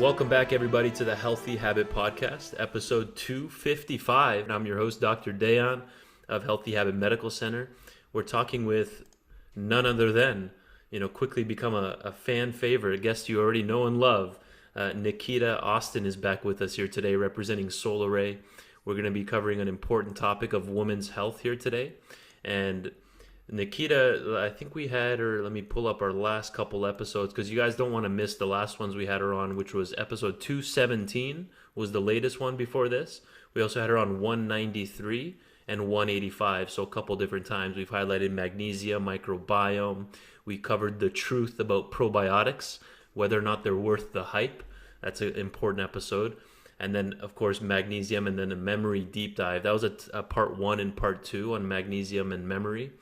Welcome back, everybody, to the Healthy Habit Podcast, episode 255. I'm your host, Dr. Dayan of Healthy Habit Medical Center. We're talking with none other than, quickly become a fan favorite, a guest you already know and love. Nikita Austen is back with us here today, representing Solaray. We're going to be covering an important topic of women's health here today. And Nikita, I think we had her, let me pull up our last couple episodes because you guys don't want to miss the last ones we had her on, which was episode 217 was the latest one before this. We also had her on 193 and 185, so a couple different times. We've highlighted magnesium, microbiome. We covered the truth about probiotics, whether or not they're worth the hype. That's an important episode. And then, of course, magnesium, and then a memory deep dive. That was a part 1 and part 2 on magnesium and memory.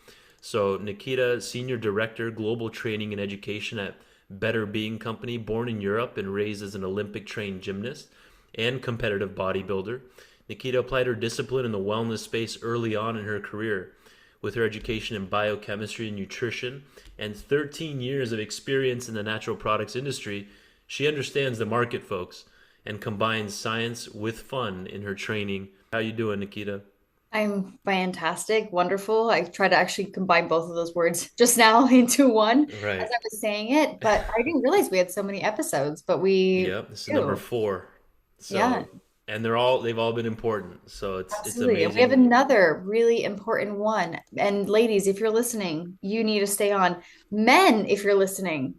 So Nikita, Senior Director, Global Training and Education at Better Being Company, born in Europe and raised as an Olympic-trained gymnast and competitive bodybuilder. Nikita applied her discipline in the wellness space early on in her career. With her education in biochemistry and nutrition and 13 years of experience in the natural products industry, she understands the market, folks, and combines science with fun in her training. How you doing, Nikita? I'm fantastic, wonderful. I tried to actually combine both of those words just now into one as Right. I was saying it, but I didn't realize we had so many episodes, but we Yep. This is number do. 4. Yeah, So, and they've all been important. So it's absolutely. And we have amazing. another really important one. And ladies, if you're listening, you need to stay on. Men, if you're listening,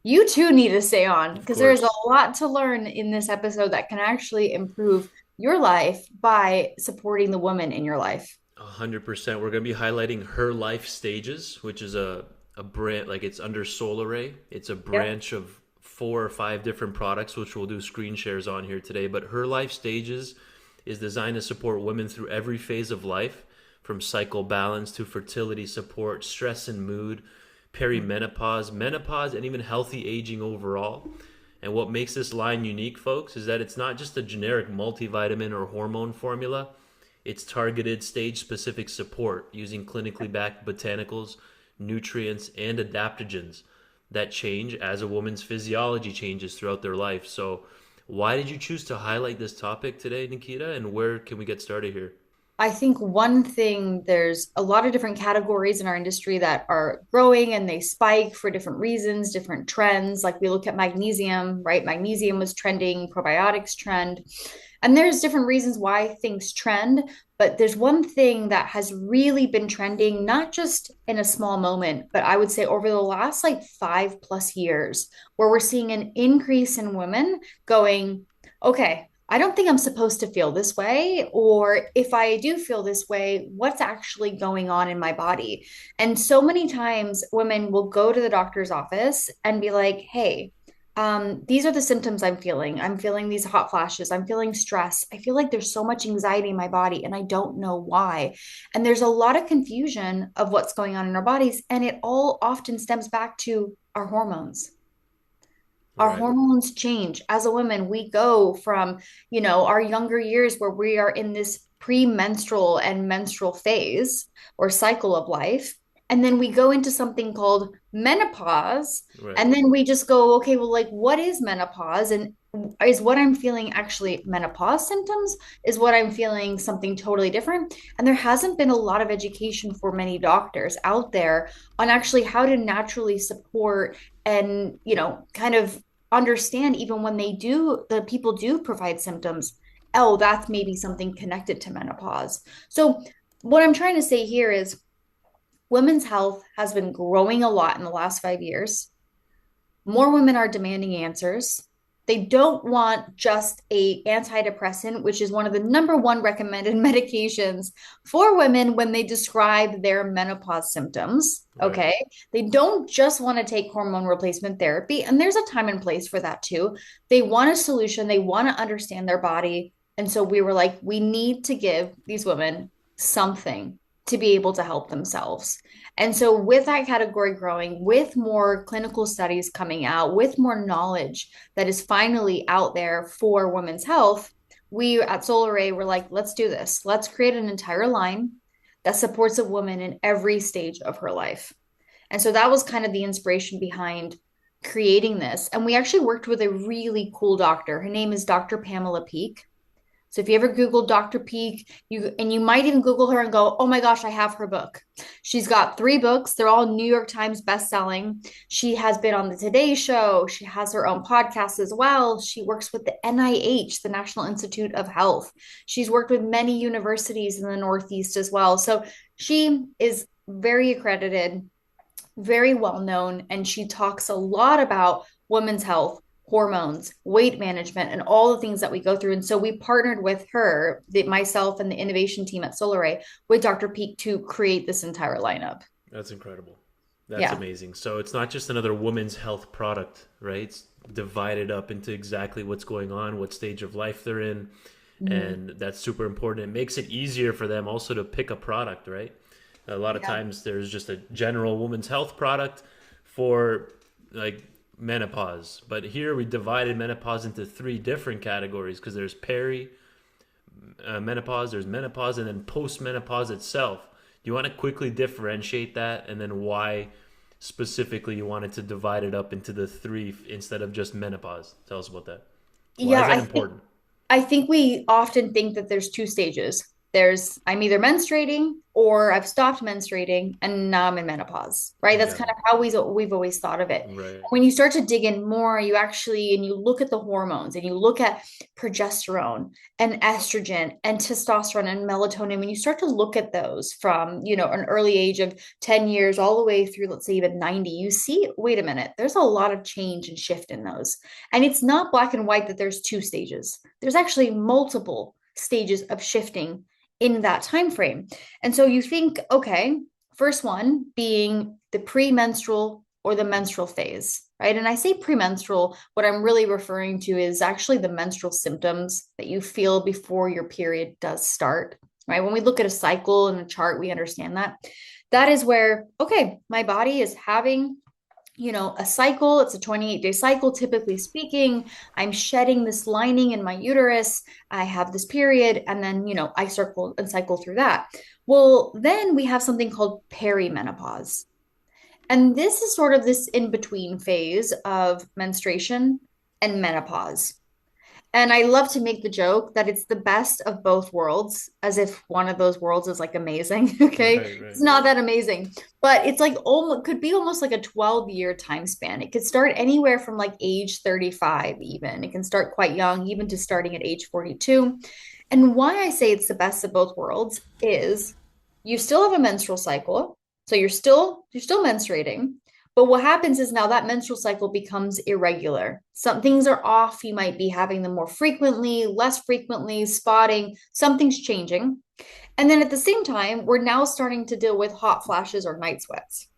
you too need to stay on Of because there's a course. lot to learn in this episode that can actually improve your life by supporting the woman in your life. 100%. We're going to be highlighting HerLife Stages, which is a brand, like it's under Solaray. It's a Yep. branch of 4 or 5 different products, which we'll do screen shares on here today. But HerLife Stages is designed to support women through every phase of life, from cycle balance to fertility support, stress and mood, perimenopause, menopause, and even healthy aging overall. And what makes this line unique, folks, is that it's not just a generic multivitamin or hormone formula. It's targeted stage-specific support using clinically backed botanicals, nutrients, and adaptogens that change as a woman's physiology changes throughout their life. So, why did you choose to highlight this topic today, Nikita? And where can we get started here? I think one thing, there's a lot of different categories in our industry that are growing and they spike for different reasons, different trends. Like we look at magnesium, right? Magnesium was trending, probiotics trend. And there's different reasons why things trend, but there's one thing that has really been trending, not just in a small moment, but I would say over the last like 5+ years, where we're seeing an increase in women going, okay, I don't think I'm supposed to feel this way. Or if I do feel this way, what's actually going on in my body? And so many times women will go to the doctor's office and be like, hey, these are the symptoms I'm feeling. I'm feeling these hot flashes. I'm feeling stress. I feel like there's so much anxiety in my body and I don't know why. And there's a lot of confusion of what's going on in our bodies. And it all often stems back to our hormones. Our Right. hormones change. As a woman, we go from, our younger years where we are in this premenstrual and menstrual phase or cycle of life. And then we go into something called menopause. Right. And then we just go, okay, well, like, what is menopause? And is what I'm feeling actually menopause symptoms? Is what I'm feeling something totally different? And there hasn't been a lot of education for many doctors out there on actually how to naturally support and, kind of understand even when the people do provide symptoms, oh, that's maybe something connected to menopause. So what I'm trying to say here is women's health has been growing a lot in the last 5 years. More women are demanding answers. They don't want just a antidepressant, which is one of the number one recommended medications for women when they describe their menopause symptoms. Right. Okay. They don't just want to take hormone replacement therapy. And there's a time and place for that too. They want a solution. They want to understand their body. And so we were like, we need to give these women something to be able to help themselves. And so, with that category growing, with more clinical studies coming out, with more knowledge that is finally out there for women's health, we at Solaray were like, let's do this. Let's create an entire line that supports a woman in every stage of her life. And so that was kind of the inspiration behind creating this. And we actually worked with a really cool doctor. Her name is Dr. Pamela Peak. So if you ever Google Dr. Peak, you might even Google her and go, oh my gosh, I have her book. She's got 3 books. They're all New York Times bestselling. She has been on the Today Show. She has her own podcast as well. She works with the NIH, the National Institute of Health. She's worked with many universities in the Northeast as well. So she is very accredited, very well known, and she talks a lot about women's health, hormones, weight management, and all the things that we go through. And so we partnered with her, myself and the innovation team at Solaray, with Dr. Peak to create this entire lineup. That's incredible. That's Yeah. amazing. So it's not just another women's health product, right? It's divided up into exactly what's going on, what stage of life they're in, Mhm. and that's super important. It makes it easier for them also to pick a product, right? A lot of Yeah. times there's just a general women's health product for like menopause, but here we divided menopause into 3 different categories because there's menopause, there's menopause, and then post-menopause itself. Do you want to quickly differentiate that, and then why specifically you wanted to divide it up into the 3 instead of just menopause? Tell us about that. Why Yeah, is that important? I think we often think that there's 2 stages. There's I'm either menstruating or I've stopped menstruating and now I'm in menopause, right? That's Got kind of it. how we've always thought of it. Right. When you start to dig in more, you look at the hormones and you look at progesterone and estrogen and testosterone and melatonin. When you start to look at those from, an early age of 10 years all the way through, let's say even 90, you see, wait a minute, there's a lot of change and shift in those. And it's not black and white that there's 2 stages. There's actually multiple stages of shifting in that time frame. And so you think, okay, first one being the premenstrual or the menstrual phase, right? And I say premenstrual, what I'm really referring to is actually the menstrual symptoms that you feel before your period does start, right? When we look at a cycle and a chart, we understand that. That is where, okay, my body is having a cycle. It's a 28-day cycle, typically speaking. I'm shedding this lining in my uterus. I have this period, and then, I circle and cycle through that. Well, then we have something called perimenopause. And this is sort of this in between phase of menstruation and menopause. And I love to make the joke that it's the best of both worlds, as if one of those worlds is like amazing. Okay. Right, right. It's not that amazing, but it's like almost could be almost like a 12-year time span. It could start anywhere from like age 35, even. It can start quite young, even to starting at age 42. And why I say it's the best of both worlds is you still have a menstrual cycle. So you're still menstruating, but what happens is now that menstrual cycle becomes irregular. Some things are off. You might be having them more frequently, less frequently, spotting, something's changing. And then at the same time, we're now starting to deal with hot flashes or night sweats.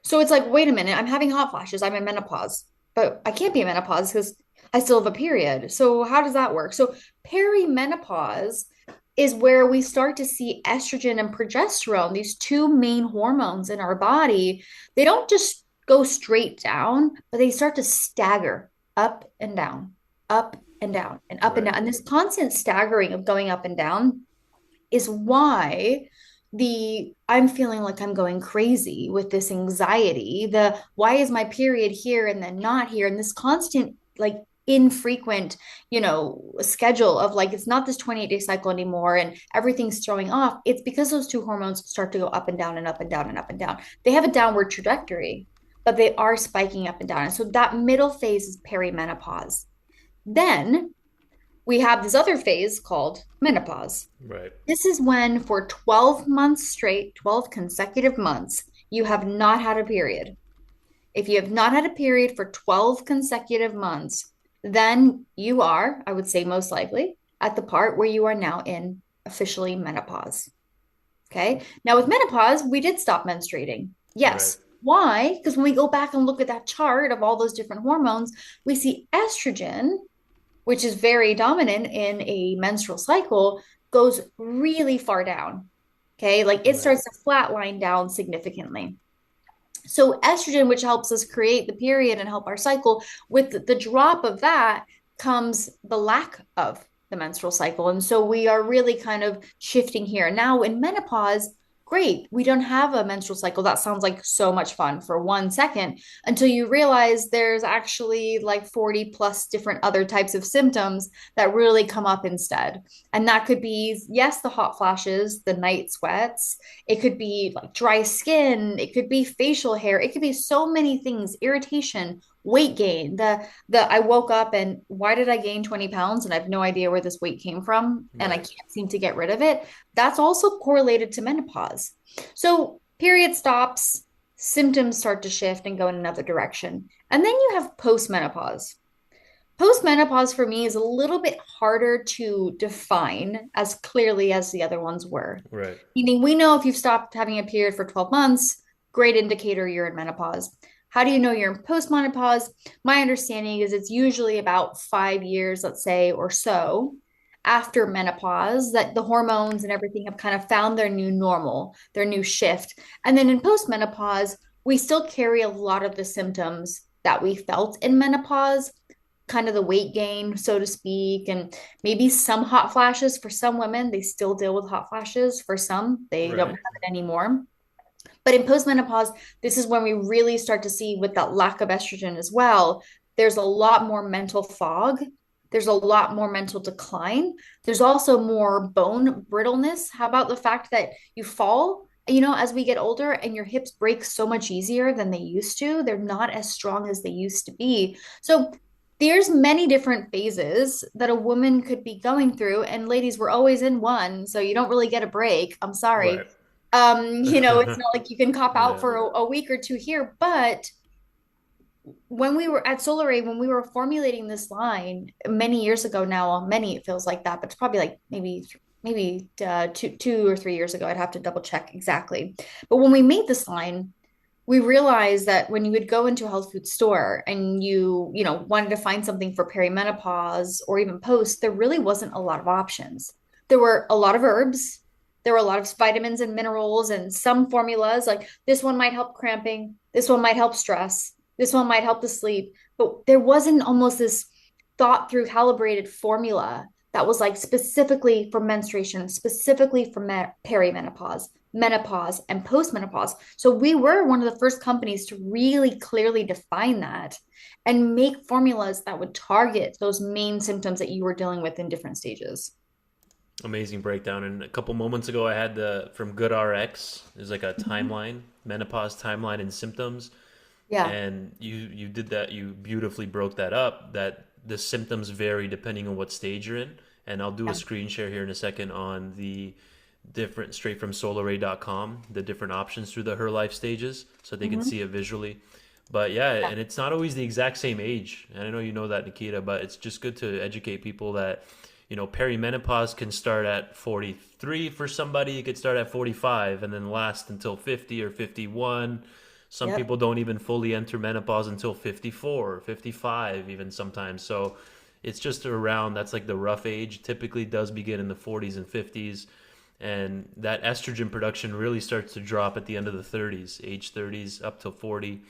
So it's like, wait a minute, I'm having hot flashes. I'm in menopause, but I can't be in menopause because I still have a period. So how does that work? So perimenopause is where we start to see estrogen and progesterone, these 2 main hormones in our body. They don't just go straight down, but they start to stagger up and down, up and down, and up and Right. down. And this constant staggering of going up and down is why the I'm feeling like I'm going crazy with this anxiety, the why is my period here and then not here, and this constant like infrequent schedule of like it's not this 28-day cycle anymore and everything's throwing off. It's because those 2 hormones start to go up and down and up and down and up and down. They have a downward trajectory, but they are spiking up and down, and so that middle phase is perimenopause. Then we have this other phase called menopause. Right. This is when, for 12 months straight, 12 consecutive months, you have not had a period. If you have not had a period for 12 consecutive months, then you are, I would say most likely, at the part where you are now in officially menopause. Okay. Now, with menopause, we did stop menstruating. Right. Yes. Why? Because when we go back and look at that chart of all those different hormones, we see estrogen, which is very dominant in a menstrual cycle, goes really far down. Okay. Like it Right. starts to flatline down significantly. So, estrogen, which helps us create the period and help our cycle, with the drop of that comes the lack of the menstrual cycle. And so, we are really kind of shifting here. Now, in menopause, great, we don't have a menstrual cycle. That sounds like so much fun for 1 second until you realize there's actually like 40 plus different other types of symptoms that really come up instead. And that could be, yes, the hot flashes, the night sweats. It could be like dry skin. It could be facial hair. It could be so many things, irritation, weight gain. The I woke up and why did I gain 20 pounds? And I have no idea where this weight came from. And I Right. can't seem to get rid of it. That's also correlated to menopause. So period stops, symptoms start to shift and go in another direction. And then you have postmenopause. Postmenopause for me is a little bit harder to define as clearly as the other ones were. Right. Meaning, we know if you've stopped having a period for 12 months, great indicator you're in menopause. How do you know you're in postmenopause? My understanding is it's usually about 5 years, let's say, or so after menopause that the hormones and everything have kind of found their new normal, their new shift. And then in postmenopause, we still carry a lot of the symptoms that we felt in menopause, kind of the weight gain, so to speak, and maybe some hot flashes for some women. They still deal with hot flashes. For some, they don't have Right. it anymore. But in postmenopause, this is when we really start to see with that lack of estrogen as well, there's a lot more mental fog. There's a lot more mental decline. There's also more bone brittleness. How about the fact that you fall, as we get older and your hips break so much easier than they used to? They're not as strong as they used to be. So there's many different phases that a woman could be going through. And ladies, we're always in one, so you don't really get a break. I'm sorry. Right. It's not like you can cop out Yeah. for a week or two here. But when we were at Solaray, when we were formulating this line many years ago now, well, many it feels like that, but it's probably like maybe 2 or 3 years ago. I'd have to double check exactly. But when we made this line, we realized that when you would go into a health food store and you wanted to find something for perimenopause or even post, there really wasn't a lot of options. There were a lot of herbs, there were a lot of vitamins and minerals, and some formulas like this one might help cramping, this one might help stress, this one might help the sleep, but there wasn't almost this thought through calibrated formula that was like specifically for menstruation, specifically for perimenopause, menopause, and postmenopause. So we were one of the first companies to really clearly define that and make formulas that would target those main symptoms that you were dealing with in different stages. Amazing breakdown. And a couple moments ago, I had the from Good RX. There's like a Mhm. timeline, menopause timeline and symptoms. Yeah. And you did that. You beautifully broke that up. That the symptoms vary depending on what stage you're in. And I'll do a Yeah. screen share here in a second on the different straight from solaray.com, the different options through the HerLife stages so they can Mhm. see it visually. But yeah, Yeah. and it's not always the exact same age. And I know you know that, Nikita, but it's just good to educate people that, perimenopause can start at 43 for somebody. It could start at 45 and then last until 50 or 51. Some Yep. people don't even fully enter menopause until 54 or 55 even sometimes. So it's just around, that's like the rough age. Typically does begin in the 40s and 50s, and that estrogen production really starts to drop at the end of the 30s, age 30s up to 40.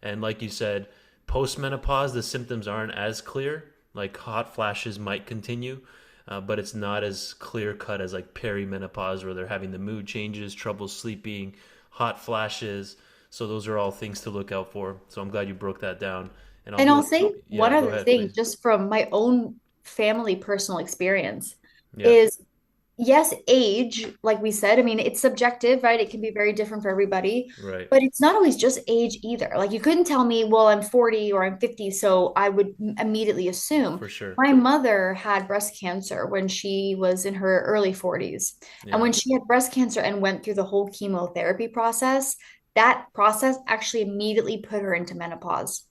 And like you said, postmenopause, the symptoms aren't as clear. Like hot flashes might continue, but it's not as clear cut as like perimenopause, where they're having the mood changes, trouble sleeping, hot flashes. So those are all things to look out for. So I'm glad you broke that down. And I'll And do I'll it. say one Yeah, go other ahead, thing, please. just from my own family personal experience, Yeah, is yes, age, like we said, I mean, it's subjective, right? It can be very different for everybody, right, but it's not always just age either. Like you couldn't tell me, well, I'm 40 or I'm 50, so I would immediately assume. for sure. My mother had breast cancer when she was in her early 40s. And Yeah, when she had breast cancer and went through the whole chemotherapy process, that process actually immediately put her into menopause.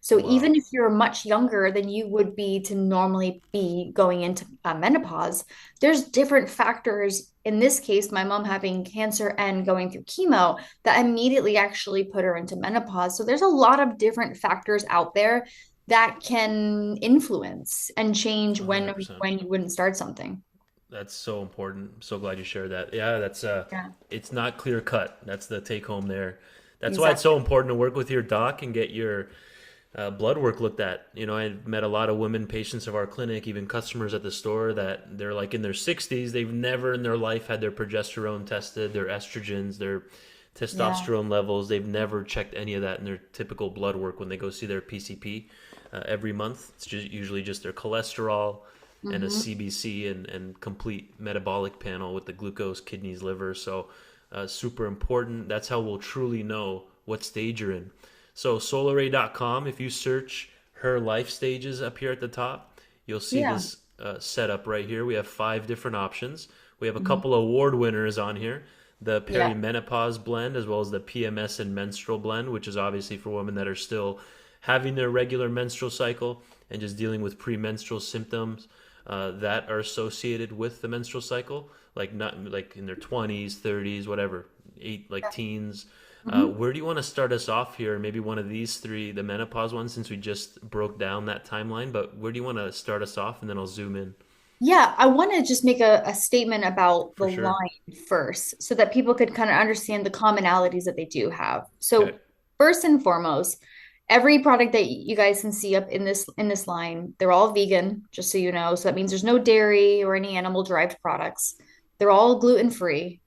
So wow. even if you're much younger than you would be to normally be going into menopause, there's different factors. In this case, my mom having cancer and going through chemo that immediately actually put her into menopause. So there's a lot of different factors out there that can influence and change when 100%. when you wouldn't start something. That's so important. I'm so glad you shared that. Yeah, that's Yeah, it's not clear cut. That's the take home there. That's why it's so exactly. important to work with your doc and get your blood work looked at. I met a lot of women patients of our clinic, even customers at the store, that they're like in their 60s. They've never in their life had their progesterone tested, their estrogens, their Yeah. testosterone levels. They've never checked any of that in their typical blood work when they go see their PCP every month. It's usually just their cholesterol and a Hmm. CBC and complete metabolic panel with the glucose, kidneys, liver. So super important. That's how we'll truly know what stage you're in. So Solaray.com, if you search her life stages up here at the top, you'll see Yeah. this setup right here. We have 5 different options. We have a Mhm. couple award winners on here. The Yeah. perimenopause blend, as well as the PMS and menstrual blend, which is obviously for women that are still having their regular menstrual cycle and just dealing with premenstrual symptoms that are associated with the menstrual cycle, like not like in their 20s, 30s, whatever, like teens. Mhm. Where do you want to start us off here? Maybe one of these three, the menopause one, since we just broke down that timeline. But where do you want to start us off, and then I'll zoom in Yeah, I want to just make a statement about the for sure. line first so that people could kind of understand the commonalities that they do have. Okay. So, first and foremost, every product that you guys can see up in this line, they're all vegan, just so you know. So that means there's no dairy or any animal derived products. They're all gluten free.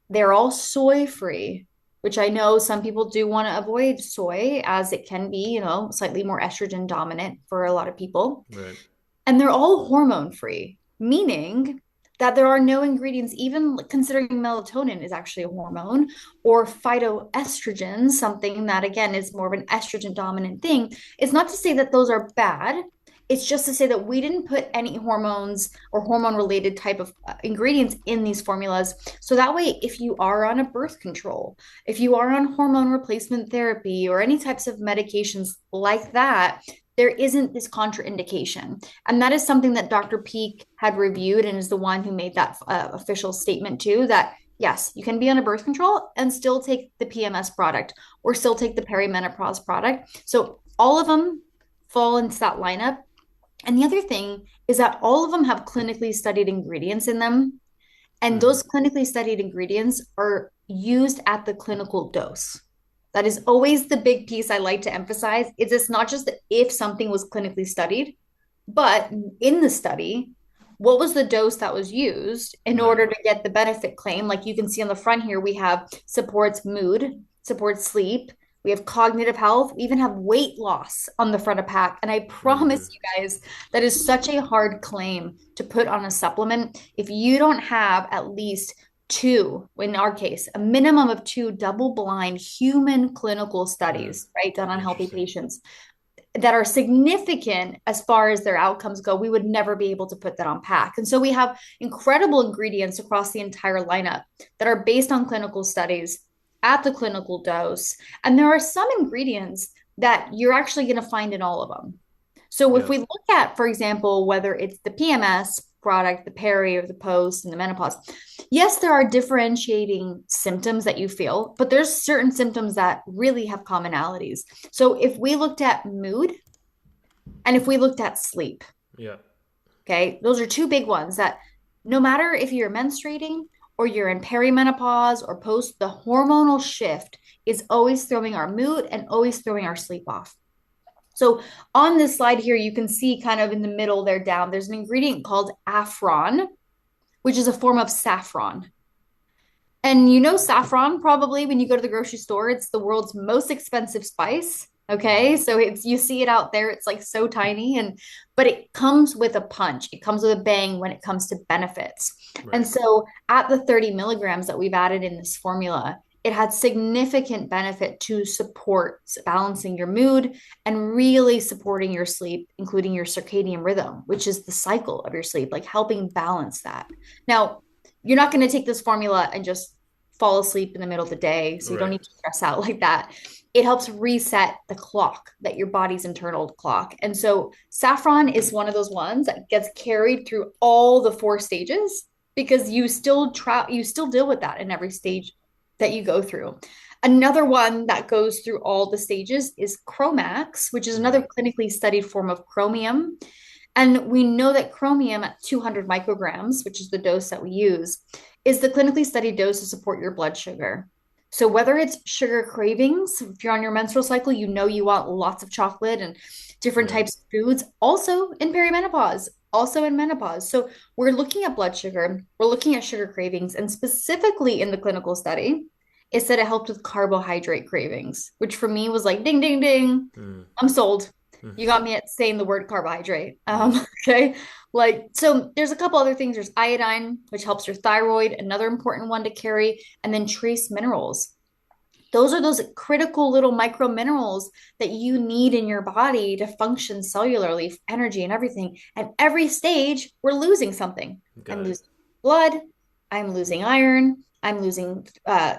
They're all soy free, which I know some people do want to avoid soy as it can be, slightly more estrogen dominant for a lot of people. Right. And they're all hormone free, meaning that there are no ingredients, even considering melatonin is actually a hormone, or phytoestrogen, something that again is more of an estrogen dominant thing. It's not to say that those are bad. It's just to say that we didn't put any hormones or hormone related type of ingredients in these formulas. So that way, if you are on a birth control, if you are on hormone replacement therapy or any types of medications like that, there isn't this contraindication. And that is something that Dr. Peak had reviewed and is the one who made that official statement too, that yes, you can be on a birth control and still take the PMS product or still take the perimenopause product. So all of them fall into that lineup. And the other thing is that all of them have clinically studied ingredients in them. And Mm-hmm. those clinically studied ingredients are used at the clinical dose. That is always the big piece I like to emphasize. Is it's not just that if something was clinically studied, but in the study, what was the dose that was used in Right. order to get the benefit claim? Like you can see on the front here, we have supports mood, supports sleep, we have cognitive health, we even have weight loss on the front of pack. And I Mm-hmm. promise you guys, that is such a hard claim to put on a supplement. If you don't have at least two, in our case, a minimum of two double blind human clinical Mm. studies, right, done on healthy Interesting. patients that are significant as far as their outcomes go, we would never be able to put that on pack. And so we have incredible ingredients across the entire lineup that are based on clinical studies at the clinical dose. And there are some ingredients that you're actually going to find in all of them. So if Yeah. we look at, for example, whether it's the PMS product, the peri or the post and the menopause, yes, there are differentiating symptoms that you feel, but there's certain symptoms that really have commonalities. So if we looked at mood and if we looked at sleep, Yeah. okay, those are two big ones that no matter if you're menstruating or you're in perimenopause or post, the hormonal shift is always throwing our mood and always throwing our sleep off. So on this slide here, you can see kind of in the middle there down, there's an ingredient called Affron, which is a form of saffron. And you know saffron probably when you go to the grocery store, it's the world's most expensive spice. Mm-hmm. Okay. So it's you see it out there, it's like so tiny and but it comes with a punch. It comes with a bang when it comes to benefits. And Right. so at the 30 milligrams that we've added in this formula, it had significant benefit to support balancing your mood and really supporting your sleep, including your circadian rhythm, which is the cycle of your sleep, like helping balance that. Now, you're not going to take this formula and just fall asleep in the middle of the day. So you don't Right. need to stress out like that. It helps reset the clock, that your body's internal clock. And so saffron is one of those ones that gets carried through all the 4 stages because you still deal with that in every stage that you go through. Another one that goes through all the stages is Chromax, which is Mm-hmm. another clinically studied form of chromium. And we know that chromium at 200 micrograms, which is the dose that we use, is the clinically studied dose to support your blood sugar. So whether it's sugar cravings, if you're on your menstrual cycle, you know you want lots of chocolate and different Right. types of foods, also in perimenopause, also in menopause. So we're looking at blood sugar, we're looking at sugar cravings, and specifically in the clinical study, it said it helped with carbohydrate cravings, which for me was like ding, ding, ding. Mm. I'm sold. Mm. You got me at saying the word carbohydrate. Yeah. Okay. Like, so there's a couple other things. There's iodine, which helps your thyroid, another important one to carry, and then trace minerals. Those are those critical little micro minerals that you need in your body to function cellularly, energy and everything. At every stage, we're losing something. I'm Got it. losing blood, I'm losing iron, I'm losing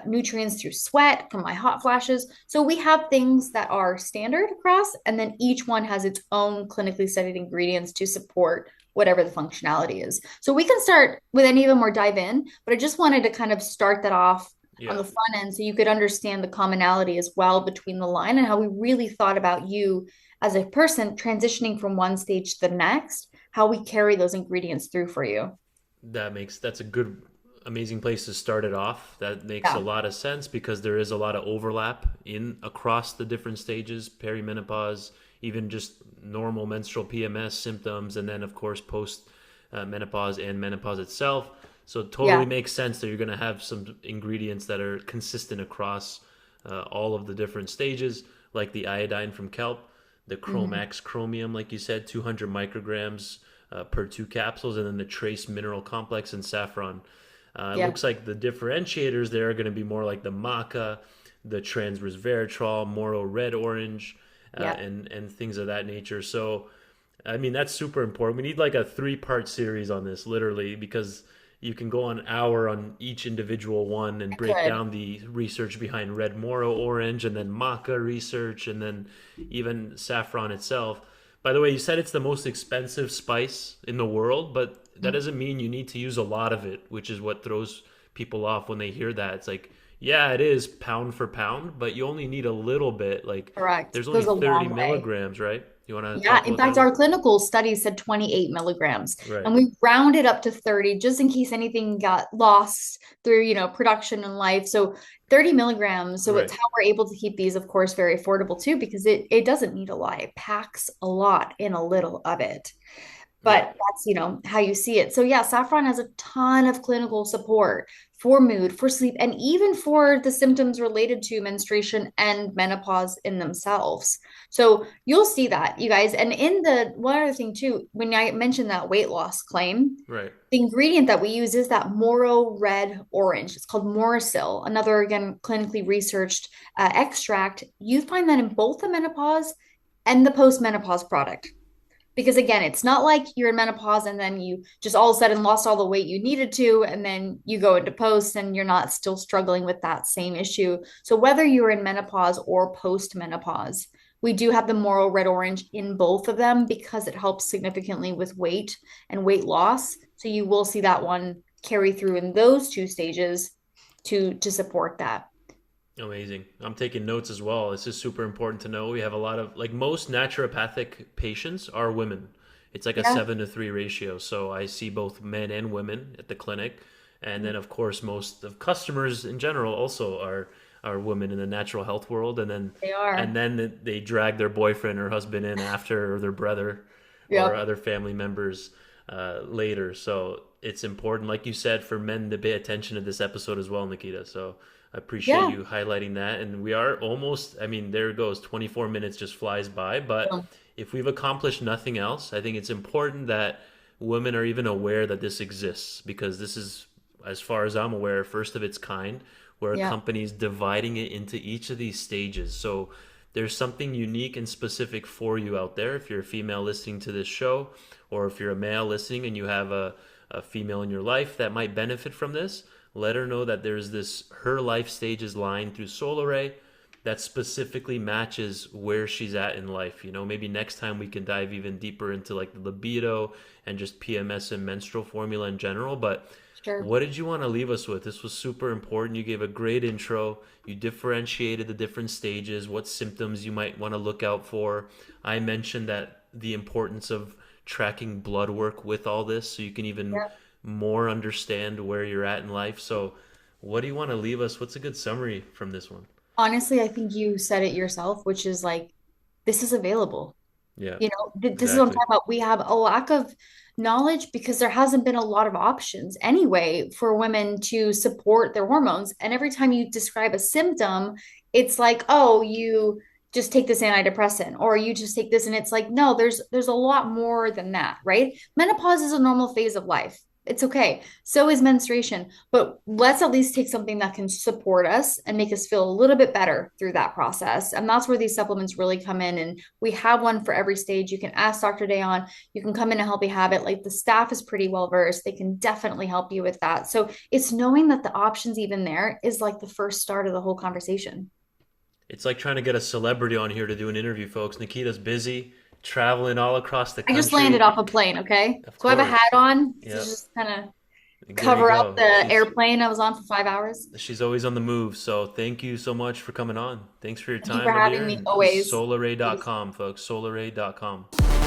nutrients through sweat from my hot flashes. So we have things that are standard across, and then each one has its own clinically studied ingredients to support whatever the functionality is. So we can start with any of them or dive in, but I just wanted to kind of start that off on Yeah. the front end so you could understand the commonality as well between the line and how we really thought about you as a person transitioning from one stage to the next, how we carry those ingredients through for you. That's a good, amazing place to start it off. That makes a Yeah. lot of sense because there is a lot of overlap in across the different stages, perimenopause, even just normal menstrual PMS symptoms, and then of course post menopause and menopause itself. So it totally Yeah. makes sense that you're going to have some ingredients that are consistent across all of the different stages, like the iodine from kelp, the Hmm. Chromax chromium, like you said, 200 micrograms per two capsules, and then the trace mineral complex and saffron. It Yeah. looks like the differentiators there are going to be more like the maca, the trans resveratrol, moro red orange, Yeah. and things of that nature. So, I mean, that's super important. We need like a three-part series on this, literally, because you can go an hour on each individual one and I break could. down the research behind red moro orange and then maca research and then even saffron itself. By the way, you said it's the most expensive spice in the world, but that Mhm. doesn't mean you need to use a lot of it, which is what throws people off when they hear that. It's like, yeah, it is pound for pound, but you only need a little bit. Like, Correct. there's only Goes a 30 long way. milligrams, right? You want to Yeah, talk in about that a fact, little? our clinical study said 28 milligrams, Right, and we rounded up to 30 just in case anything got lost through, production and life. So 30 milligrams. So right. it's how we're able to keep these, of course, very affordable too, because it doesn't need a lot. It packs a lot in a little of it. Yeah. But that's, how you see it. So yeah, saffron has a ton of clinical support for mood, for sleep, and even for the symptoms related to menstruation and menopause in themselves. So you'll see that, you guys. And in the one other thing too, when I mentioned that weight loss claim, Right. the ingredient that we use is that Moro red orange. It's called Morosil, another, again, clinically researched extract. You find that in both the menopause and the post-menopause product. Because again, it's not like you're in menopause and then you just all of a sudden lost all the weight you needed to, and then you go into post and you're not still struggling with that same issue. So whether you're in menopause or post menopause, we do have the Moro red orange in both of them because it helps significantly with weight and weight loss. So you will see that one carry through in those two stages to support that. Amazing. I'm taking notes as well. This is super important to know. We have a lot of, like, most naturopathic patients are women. It's like a Yeah. 7-to-3 ratio. So I see both men and women at the clinic. And then, of course, most of customers in general also are women in the natural health world. They And are. then they drag their boyfriend or husband in after, or their brother or Yep. other family members later. So it's important, like you said, for men to pay attention to this episode as well, Nikita. So I appreciate Yeah. you highlighting that. And we are almost, I mean, there it goes. 24 minutes just flies by. But if we've accomplished nothing else, I think it's important that women are even aware that this exists because this is, as far as I'm aware, first of its kind, where a Yeah. company is dividing it into each of these stages. So there's something unique and specific for you out there. If you're a female listening to this show, or if you're a male listening and you have a female in your life that might benefit from this, let her know that there's this HerLife Stages line through Solaray that specifically matches where she's at in life. You know, maybe next time we can dive even deeper into like the libido and just PMS and menstrual formula in general. But Sure. what did you want to leave us with? This was super important. You gave a great intro. You differentiated the different stages, what symptoms you might want to look out for. I mentioned that the importance of tracking blood work with all this so you can even Yeah. more understand where you're at in life. So What do you want to leave us? What's a good summary from this one? Honestly, I think you said it yourself, which is like, this is available. Yeah, This is what I'm exactly. talking about. We have a lack of knowledge because there hasn't been a lot of options anyway for women to support their hormones. And every time you describe a symptom, it's like, oh, you just take this antidepressant or you just take this. And it's like, no, there's a lot more than that, right? Menopause is a normal phase of life. It's okay. So is menstruation. But let's at least take something that can support us and make us feel a little bit better through that process. And that's where these supplements really come in. And we have one for every stage. You can ask Dr. Dayon. You can come in a healthy habit. Like the staff is pretty well versed. They can definitely help you with that. So it's knowing that the options even there is like the first start of the whole conversation. It's like trying to get a celebrity on here to do an interview, folks. Nikita's busy, traveling all across the I just landed country. off a plane, okay? Of So I have a hat course. on to Yep. just kind of There you cover up go. the She's airplane I was on for 5 hours. she's always on the move. So thank you so much for coming on. Thanks for your Thank you for time, my having dear. me And always. Solaray.com, folks. Solaray.com.